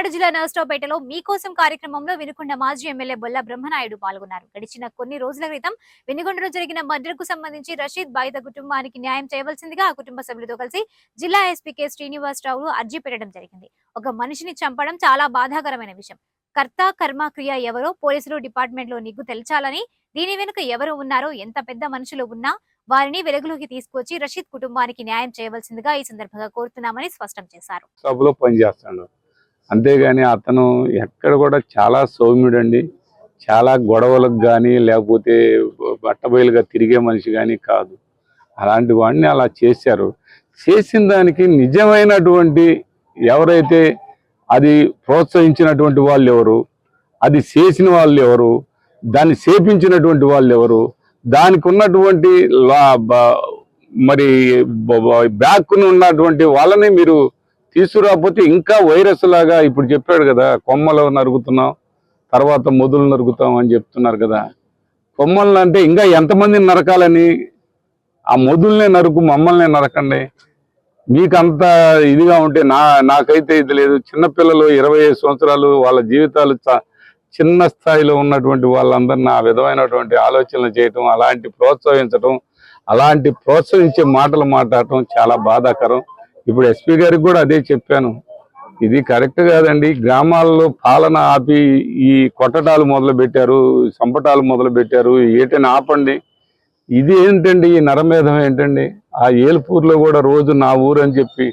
పల్నాడు జిల్లా నర్సరావుపేటలో మీకోసం కార్యక్రమంలో వినుకొండ మాజీ ఎమ్మెల్యే బొల్ల బ్రహ్మనాయుడు పాల్గొన్నారు. గడిచిన కొన్ని రోజుల క్రితం వెనుగొండలో జరిగిన మర్డర్కు సంబంధించి రషీద్ బాయిద కుటుంబానికి న్యాయం చేయవలసిందిగా ఆ కుటుంబ సభ్యులతో కలిసి జిల్లా ఎస్పీ కె శ్రీనివాసరావు అర్జీ పెట్టడం జరిగింది. ఒక మనిషిని చంపడం చాలా బాధాకరమైన విషయం. కర్త కర్మ క్రియ ఎవరో పోలీసులు డిపార్ట్మెంట్ లో నిగ్గు తెలచాలని, దీని వెనుక ఎవరు ఉన్నారో, ఎంత పెద్ద మనుషులు ఉన్నా వారిని వెలుగులోకి తీసుకొచ్చి రషీద్ కుటుంబానికి న్యాయం చేయవలసిందిగా ఈ సందర్భంగా కోరుతున్నామని స్పష్టం చేశారు. సభలో పనిచేస్తాడు, అంతేగాని అతను ఎక్కడ కూడా చాలా సౌమ్యుడండి. చాలా గొడవలకు కానీ లేకపోతే బట్టబయలుగా తిరిగే మనిషి కానీ కాదు. అలాంటి వాడిని అలా చేశారు. చేసిన దానికి నిజమైనటువంటి ఎవరైతే అది ప్రోత్సహించినటువంటి వాళ్ళు ఎవరు, అది చేసిన వాళ్ళు ఎవరు, దాన్ని చేపించినటువంటి వాళ్ళు ఎవరు, దానికి ఉన్నటువంటి మరి బ్యాక్ను ఉన్నటువంటి వాళ్ళని మీరు తీసుకురాకపోతే ఇంకా వైరస్ లాగా ఇప్పుడు చెప్పాడు కదా, కొమ్మలు నరుగుతున్నాం తర్వాత మొదలు నరుగుతాం అని చెప్తున్నారు కదా. కొమ్మలు అంటే ఇంకా ఎంతమందిని నరకాలని? ఆ మొదలునే నరుకు, మమ్మల్నే నరకండి. మీకు అంత ఇదిగా ఉంటే నాకైతే ఇది లేదు. చిన్నపిల్లలు 25 సంవత్సరాలు వాళ్ళ జీవితాలు చిన్న స్థాయిలో ఉన్నటువంటి వాళ్ళందరినీ ఆ విధమైనటువంటి ఆలోచనలు చేయటం, అలాంటి ప్రోత్సహించడం, అలాంటి ప్రోత్సహించే మాటలు మాట్లాడటం చాలా బాధాకరం. ఇప్పుడు ఎస్పీ గారికి కూడా అదే చెప్పాను, ఇది కరెక్ట్ కాదండి. గ్రామాల్లో పాలన ఆపి ఈ కొట్టటాలు మొదలు పెట్టారు, సంపటాలు మొదలు పెట్టారు. ఏటని ఆపండి. ఇది ఏంటండి, ఈ నరమేధం ఏంటండి? ఆ ఏల్పూర్లో కూడా రోజు నా ఊరు అని చెప్పి,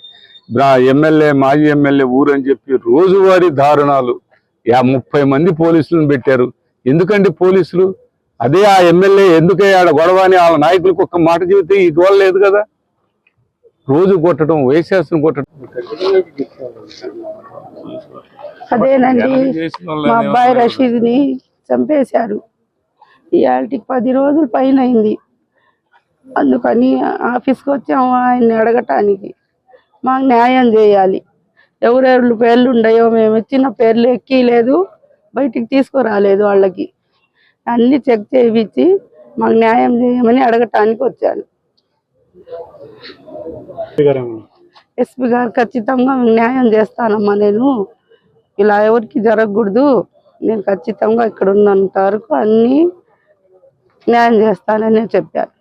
మాజీ ఎమ్మెల్యే ఊరు అని చెప్పి రోజువారీ దారుణాలు. 30 మంది పోలీసులను పెట్టారు. ఎందుకండి పోలీసులు? అదే ఆ ఎమ్మెల్యే ఎందుకే ఆడ గొడవ అని వాళ్ళ నాయకులకు ఒక్క మాట చెబితే ఈ గోడ లేదు కదా. రోజు కొట్టడం, వైశాస్త్రం కొట్టడం. అదేనండి, మా అబ్బాయి రషీద్ని చంపేశారు. ఇవాళకి 10 రోజుల పైన అయింది. అందుకని ఆఫీస్కి వచ్చాము ఆయన్ని అడగటానికి. మాకు న్యాయం చేయాలి. ఎవరెవరి పేర్లు ఉన్నాయో మేము ఇచ్చిన పేర్లు ఎక్కలేదు, బయటికి తీసుకురాలేదు. వాళ్ళకి అన్ని చెక్ చేయించి మాకు న్యాయం చేయమని అడగటానికి వచ్చాను. ఎస్పీ గారు ఖచ్చితంగా న్యాయం చేస్తానమ్మా, నేను ఇలా ఎవరికి జరగకూడదు, నేను ఖచ్చితంగా ఇక్కడ ఉన్నంత వరకు అన్నీ న్యాయం చేస్తానని చెప్పారు.